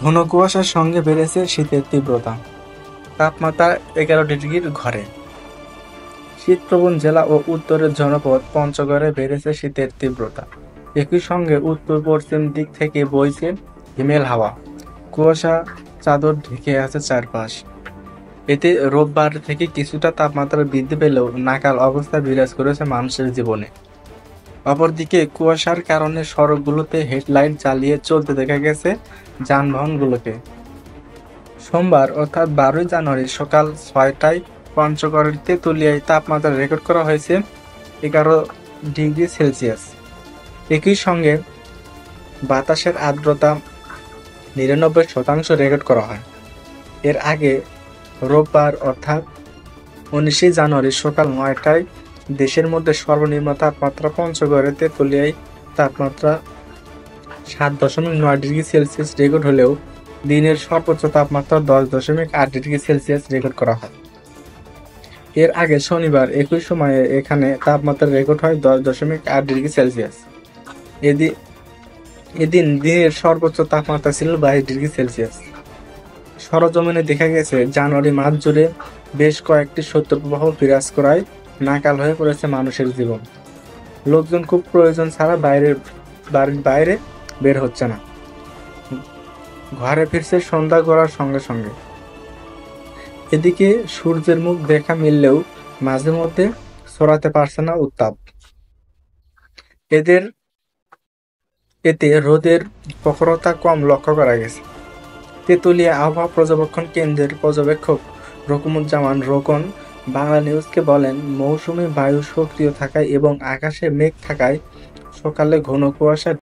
ঘন কুয়াশার সঙ্গে বেড়েছে শীতের তীব্রতা। তাপমাত্রা 11 ডিগ্রির ঘরে। শীতপ্রবণ জেলা ও উত্তরের জনপদ পঞ্চগড়ে বেড়েছে শীতের তীব্রতা। একই সঙ্গে উত্তর পশ্চিম দিক থেকে বইছে হিমেল হাওয়া। কুয়াশা চাদর ঢেকে আছে চারপাশ। এতে রোববার থেকে কিছুটা তাপমাত্রা বৃদ্ধি পেলেও নাকাল অবস্থা বিরাজ করেছে মানুষের জীবনে। অপরদিকে কুয়াশার কারণে সড়কগুলোতে হেডলাইট জ্বালিয়ে চলতে দেখা গেছে যানবাহনগুলোকে। সোমবার অর্থাৎ 12ই জানুয়ারি সকাল 6টায় পঞ্চগড়ের তেঁতুলিয়ায় তাপমাত্রা রেকর্ড করা হয়েছে 11 ডিগ্রি সেলসিয়াস। একই সঙ্গে বাতাসের আর্দ্রতা 99% রেকর্ড করা হয়। এর আগে রোববার অর্থাৎ 19ই জানুয়ারি সকাল 9টায় দেশের মধ্যে সর্বনিম্ন তাপমাত্রা পঞ্চগড়ের তেঁতুলিয়ায় তাপমাত্রা 7.9 ডিগ্রি সেলসিয়াস রেকর্ড হলেও দিনের সর্বোচ্চ তাপমাত্রা 10.8 ডিগ্রি সেলসিয়াস রেকর্ড করা হয়। এর আগে শনিবার একই সময়ে এখানে তাপমাত্রা রেকর্ড হয় 10.8 ডিগ্রি সেলসিয়াস। এদিন দিনের সর্বোচ্চ তাপমাত্রা ছিল 22 ডিগ্রি সেলসিয়াস। সরেজমিনে দেখা গেছে জানুয়ারি মাস জুড়ে বেশ কয়েকটি শৈত্যপ্রবাহ বিরাজ করায় নাকাল হয়ে পড়েছে মানুষের জীবন। লোকজন খুব প্রয়োজন ছাড়া বাড়ির বাইরে বের হচ্ছে না। ঘরে ফিরছে সন্ধ্যা গড়ার সঙ্গে সঙ্গে। এদিকে সূর্যের মুখ দেখা মিললেও মাঝে মধ্যে ছড়াতে পারছে না উত্তাপ। এতে রোদের প্রখরতা কম লক্ষ্য করা গেছে। তেঁতুলিয়া আবহাওয়া পর্যবেক্ষণ কেন্দ্রের পর্যবেক্ষক রকুমুজ্জামান রোকন বাংলা নিউজকে বলেন, মৌসুমী বায়ু সক্রিয় থাকায় এবং আকাশে মেঘ থাকায় সকালে ঘন কুয়াশা